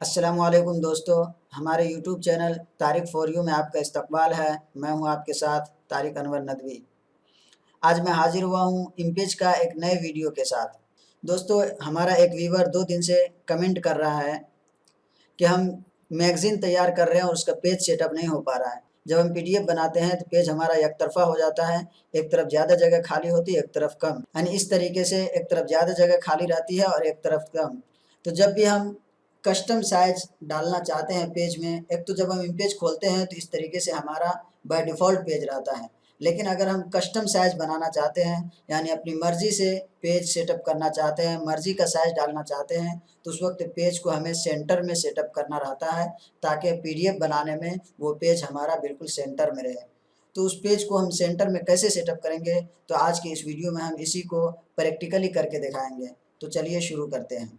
अस्सलामुअलैकुम दोस्तों, हमारे YouTube channel Tariq for you में आपका इस्तकबाल है। मैं हूं आपके साथ तारिक अनवर नदवी। आज मैं हाजिर हुआ हूं इम्पेज का एक नए वीडियो के साथ। दोस्तों, हमारा एक व्यूअर 2 दिन से कमेंट कर रहा है कि हम मैगज़ीन तैयार कर रहे हैं और उसका पेज सेटअप नहीं हो पा रहा है। जब हम पीडीएफ बनाते हैं तो पेज हमारा एक तरफ़ा हो जाता है, एक तरफ ज़्यादा जगह खाली होती है, एक तरफ कम। यानी इस तरीके से एक तरफ ज़्यादा जगह खाली रहती है और एक तरफ कम। तो जब भी हम कस्टम साइज़ डालना चाहते हैं पेज में, एक तो जब हम इमेज खोलते हैं तो इस तरीके से हमारा बाय डिफ़ॉल्ट पेज रहता है। लेकिन अगर हम कस्टम साइज़ बनाना चाहते हैं, यानी अपनी मर्ज़ी से पेज सेटअप करना चाहते हैं, मर्ज़ी का साइज़ डालना चाहते हैं, तो उस वक़्त पेज को हमें सेंटर में सेटअप करना रहता है, ताकि पीडीएफ बनाने में वो पेज हमारा बिल्कुल सेंटर में रहे। तो उस पेज को हम सेंटर में कैसे सेटअप करेंगे, तो आज की इस वीडियो में हम इसी को प्रैक्टिकली करके दिखाएँगे। तो चलिए शुरू करते हैं।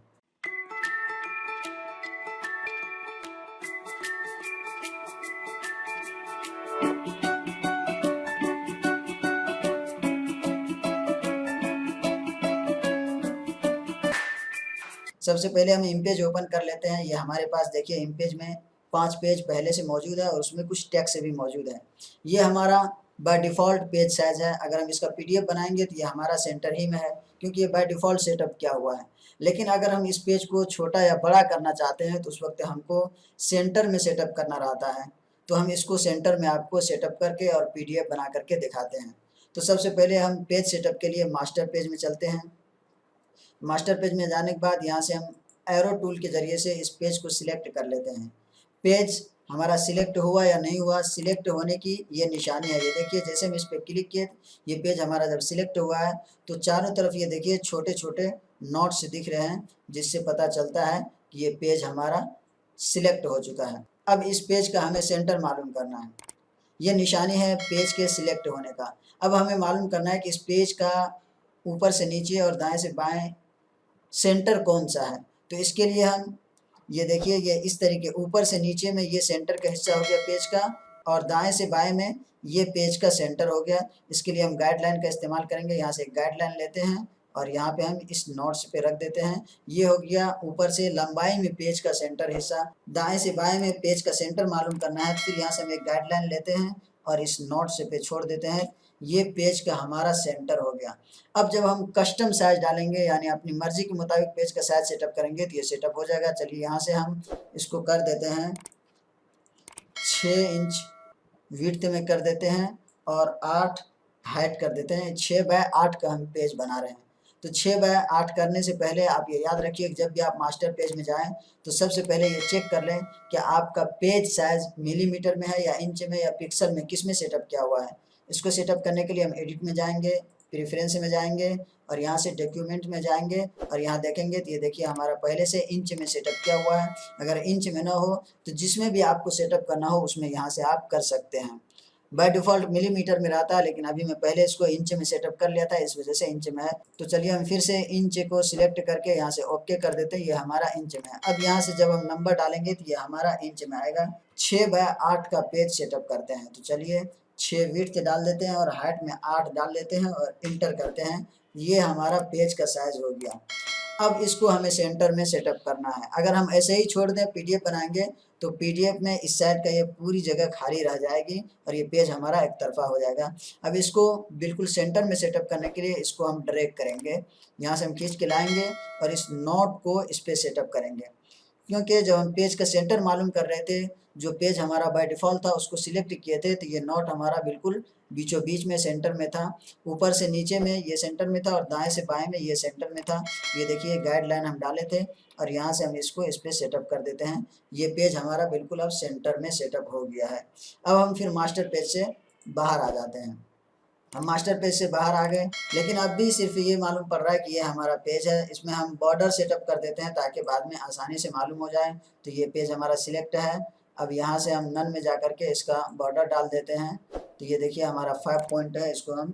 सबसे पहले हम इमेज ओपन कर लेते हैं। ये हमारे पास देखिए इमेज में 5 पेज पहले से मौजूद है और उसमें कुछ टेक्स्ट भी मौजूद है। ये हमारा बाय डिफ़ॉल्ट पेज साइज़ है। अगर हम इसका पीडीएफ बनाएँगे तो ये हमारा सेंटर ही में है, क्योंकि ये बाय डिफ़ॉल्ट सेटअप किया हुआ है। लेकिन अगर हम इस पेज को छोटा या बड़ा करना चाहते हैं तो उस वक़्त हमको सेंटर में सेटअप करना रहता है। तो हम इसको सेंटर में आपको सेटअप करके और पीडीएफ बना कर के दिखाते हैं। तो सबसे पहले हम पेज सेटअप के लिए मास्टर पेज में चलते हैं। मास्टर पेज में जाने के बाद यहाँ से हम एरो टूल के ज़रिए से इस पेज को सिलेक्ट कर लेते हैं। पेज हमारा सिलेक्ट हुआ या नहीं हुआ, सिलेक्ट होने की ये निशानी है। ये देखिए, जैसे हम इस पे क्लिक किए, ये पेज हमारा जब सिलेक्ट हुआ है तो चारों तरफ ये देखिए छोटे-छोटे नोट्स दिख रहे हैं, जिससे पता चलता है कि ये पेज हमारा सिलेक्ट हो चुका है। अब इस पेज का हमें सेंटर मालूम करना है। ये निशानी है पेज के सिलेक्ट होने का। अब हमें मालूम करना है कि इस पेज का ऊपर से नीचे और दाएँ से बाएँ सेंटर कौन-सा है। तो इसके लिए हम ये देखिए, ये इस तरीके ऊपर से नीचे में ये सेंटर का हिस्सा हो गया पेज का, और दाएँ से बाएँ में ये पेज का सेंटर हो गया। इसके लिए हम गाइडलाइन का इस्तेमाल करेंगे। यहाँ से एक गाइडलाइन लेते हैं और यहाँ पे हम इस नोट्स पे रख देते हैं। ये हो गया ऊपर से लंबाई में पेज का सेंटर हिस्सा। दाएँ से बाएँ में पेज का सेंटर मालूम करना है, फिर यहाँ से हम एक गाइडलाइन लेते हैं और इस नोट्स पे छोड़ देते हैं। ये पेज का हमारा सेंटर हो गया। अब जब हम कस्टम साइज़ डालेंगे, यानी अपनी मर्ज़ी के मुताबिक पेज का साइज़ सेटअप करेंगे, तो ये सेटअप हो जाएगा। चलिए यहाँ से हम इसको कर देते हैं 6 इंच विड्थ में कर देते हैं और 8 हाइट कर देते हैं। 6 बाय 8 का हम पेज बना रहे हैं। तो 6 बाय 8 करने से पहले आप ये याद रखिए कि जब भी आप मास्टर पेज में जाएँ, तो सबसे पहले ये चेक कर लें कि आपका पेज साइज़ मिलीमीटर में है या इंच में या पिक्सल में, किस में सेटअप किया हुआ है। इसको सेटअप करने के लिए हम एडिट में जाएँगे, प्रेफ़रेंस में जाएँगे और यहाँ से डॉक्यूमेंट में जाएँगे और यहाँ देखेंगे तो ये देखिए हमारा पहले से इंच में सेटअप किया हुआ है। अगर इंच में ना हो तो जिसमें भी आपको सेटअप करना हो उसमें यहाँ से आप कर सकते हैं। बाय डिफ़ॉल्ट मिलीमीटर में रहता है, लेकिन अभी मैं पहले इसको इंच में सेटअप कर लिया था, इस वजह से इंच में है। तो चलिए हम फिर से इंच को सिलेक्ट करके यहाँ से ओके कर देते हैं। ये हमारा इंच में है। अब यहाँ से जब हम नंबर डालेंगे तो ये हमारा इंच में आएगा। 6 बाय 8 का पेज सेटअप करते हैं। तो चलिए 6 विड्थ डाल देते हैं और हाइट में 8 डाल लेते हैं और इंटर करते हैं। ये हमारा पेज का साइज़ हो गया। अब इसको हमें सेंटर में सेटअप करना है। अगर हम ऐसे ही छोड़ दें पीडीएफ बनाएँगे, तो पीडीएफ में इस साइड का ये पूरी जगह खाली रह जाएगी और ये पेज हमारा एक तरफ़ा हो जाएगा। अब इसको बिल्कुल सेंटर में सेटअप करने के लिए इसको हम ड्रैग करेंगे। यहाँ से हम खींच के लाएँगे और इस नोट को इस पे सेटअप करेंगे। क्योंकि जब हम पेज का सेंटर मालूम कर रहे थे, जो पेज हमारा बाय डिफ़ॉल्ट था उसको सिलेक्ट किए थे, तो ये नोट हमारा बिल्कुल बीचों-बीच में सेंटर में था। ऊपर से नीचे में ये सेंटर में था और दाएँ से बाएँ में ये सेंटर में था। ये देखिए गाइडलाइन हम डाले थे और यहाँ से हम इसको इस पे सेटअप कर देते हैं। ये पेज हमारा बिल्कुल अब सेंटर में सेटअप हो गया है। अब हम फिर मास्टर पेज से बाहर आ जाते हैं। हम मास्टर पेज से बाहर आ गए, लेकिन अब भी सिर्फ़ ये मालूम पड़ रहा है कि ये हमारा पेज है। इसमें हम बॉर्डर सेटअप कर देते हैं ताकि बाद में आसानी से मालूम हो जाए। तो ये पेज हमारा सिलेक्ट है। अब यहाँ से हम नन में जाकर के इसका बॉर्डर डाल देते हैं। तो ये देखिए हमारा 5 पॉइंट है, इसको हम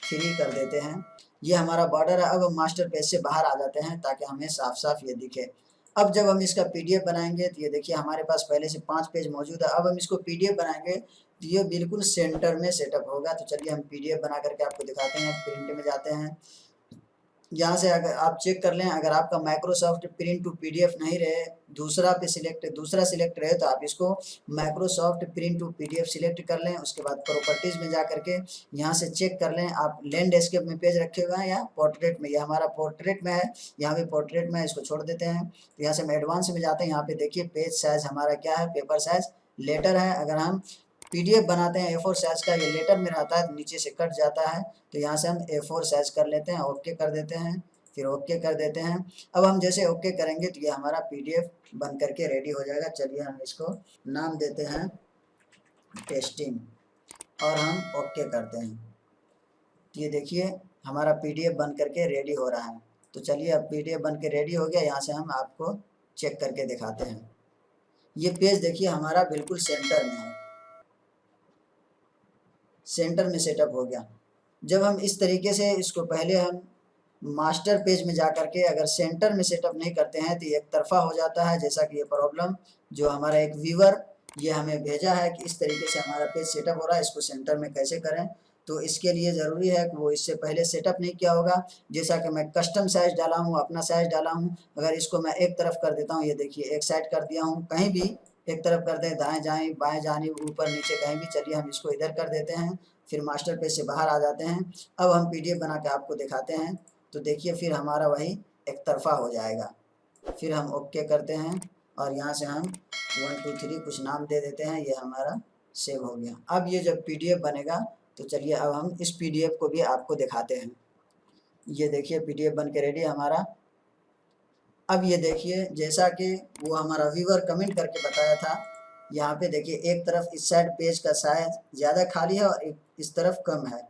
3 कर देते हैं। ये हमारा बॉर्डर है। अब हम मास्टर पेज से बाहर आ जाते हैं ताकि हमें साफ-साफ ये दिखे। अब जब हम इसका पीडीएफ बनाएँगे तो ये देखिए हमारे पास पहले से 5 पेज मौजूद है। अब हम इसको पीडीएफ बनाएँगे तो ये बिल्कुल सेंटर में सेटअप होगा। तो चलिए हम पीडीएफ बना करके आपको दिखाते हैं। प्रिंट में जाते हैं यहाँ से अगर आप चेक कर लें, अगर आपका माइक्रोसॉफ्ट प्रिंट टू पीडीएफ नहीं रहे, दूसरा सिलेक्ट रहे, तो आप इसको Microsoft print to PDF select कर लें। उसके बाद प्रॉपर्टीज़ में जा करके यहाँ से चेक कर लें आप लैंडस्केप में पेज रखे हुए हैं या पोर्ट्रेट में। ये हमारा पोर्ट्रेट में है, यहाँ भी पोर्ट्रेट में है, इसको छोड़ देते हैं। तो यहाँ से हम एडवांस में जाते हैं, यहाँ पे देखिए पेज साइज़ हमारा क्या है, पेपर साइज़ लेटर है। अगर हम पीडीएफ बनाते हैं A4 साइज़ का, ये लेटर में रहता है तो नीचे से कट जाता है, तो यहाँ से हम A4 साइज़ कर लेते हैं, ओके कर देते हैं, फिर ओके कर देते हैं। अब हम जैसे ओके करेंगे तो ये हमारा पीडीएफ बन करके रेडी हो जाएगा। चलिए हम इसको नाम देते हैं टेस्टिंग और हम ओके करते हैं। तो ये देखिए हमारा पीडीएफ बन करके रेडी हो रहा है। तो चलिए अब पीडीएफ बन के रेडी हो गया, यहाँ से हम आपको चेक करके दिखाते हैं। ये पेज देखिए हमारा बिल्कुल सेंटर में है, सेंटर में सेटअप हो गया। जब हम इस तरीके से इसको पहले हम मास्टर पेज में जा करके अगर सेंटर में सेटअप नहीं करते हैं तो ये एक तरफा हो जाता है, जैसा कि ये प्रॉब्लम जो हमारा एक व्यूअर ये हमें भेजा है कि इस तरीके से हमारा पेज सेटअप हो रहा है, इसको सेंटर में कैसे करें। तो इसके लिए ज़रूरी है कि वो इससे पहले सेटअप नहीं किया होगा। जैसा कि मैं कस्टम साइज़ डाला हूँ, अपना साइज़ डाला हूँ, अगर इसको मैं एक तरफ कर देता हूँ, ये देखिए एक साइड कर दिया हूँ, कहीं भी एक तरफ कर दें, दाएँ जाएँ बाएँ जाने ऊपर नीचे कहीं भी। चलिए हम इसको इधर कर देते हैं, फिर मास्टर पेज से बाहर आ जाते हैं। अब हम पीडीएफ बना के आपको दिखाते हैं। तो देखिए फिर हमारा वही एक तरफा हो जाएगा। फिर हम ओके करते हैं और यहाँ से हम 1 2 3 कुछ नाम दे देते हैं, ये हमारा सेव हो गया। अब ये जब पीडीएफ बनेगा तो चलिए अब हम इस पीडीएफ को भी आपको दिखाते हैं। ये देखिए पीडीएफ बन के रेडी है हमारा। अब ये देखिए जैसा कि वो हमारा व्यूअर कमेंट करके बताया था, यहाँ पे देखिए एक तरफ इस साइड पेज का साइज ज़्यादा खाली है और एक इस तरफ कम है।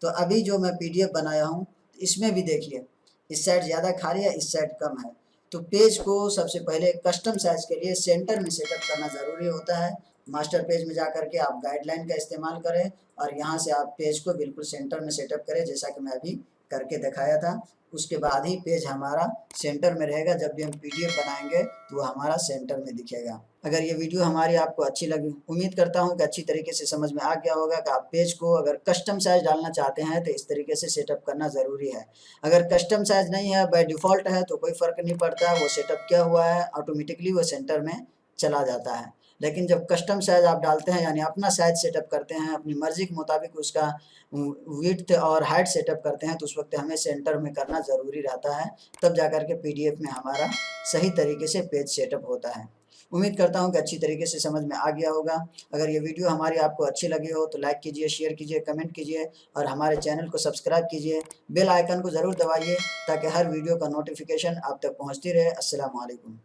तो अभी जो मैं पीडीएफ बनाया हूँ इसमें भी देखिए इस साइड ज़्यादा खाली है, इस साइड कम है। तो पेज को सबसे पहले कस्टम साइज के लिए सेंटर में सेटअप करना ज़रूरी होता है। मास्टर पेज में जा करके आप गाइडलाइन का इस्तेमाल करें और यहाँ से आप पेज को बिल्कुल सेंटर में सेटअप करें, जैसा कि मैं अभी करके दिखाया था। उसके बाद ही पेज हमारा सेंटर में रहेगा। जब भी हम पीडीएफ बनाएंगे तो वो हमारा सेंटर में दिखेगा। अगर ये वीडियो हमारी आपको अच्छी लगी, उम्मीद करता हूँ कि अच्छी तरीके से समझ में आ गया होगा कि आप पेज को अगर कस्टम साइज डालना चाहते हैं तो इस तरीके से सेटअप करना ज़रूरी है। अगर कस्टम साइज नहीं है, बाय डिफ़ॉल्ट है, तो कोई फ़र्क नहीं पड़ता, वो सेटअप किया हुआ है, ऑटोमेटिकली वो सेंटर में चला जाता है। लेकिन जब कस्टम साइज़ आप डालते हैं यानी अपना साइज़ सेटअप करते हैं, अपनी मर्ज़ी के मुताबिक उसका विड्थ और हाइट सेटअप करते हैं, तो उस वक्त हमें सेंटर में करना ज़रूरी रहता है। तब जाकर के पीडीएफ में हमारा सही तरीके से पेज सेटअप होता है। उम्मीद करता हूँ कि अच्छी तरीके से समझ में आ गया होगा। अगर ये वीडियो हमारी आपको अच्छी लगी हो तो लाइक कीजिए, शेयर कीजिए, कमेंट कीजिए और हमारे चैनल को सब्सक्राइब कीजिए। बेल आइकन को ज़रूर दबाइए ताकि हर वीडियो का नोटिफिकेशन आप तक पहुँचती रहे। अस्सलाम वालेकुम।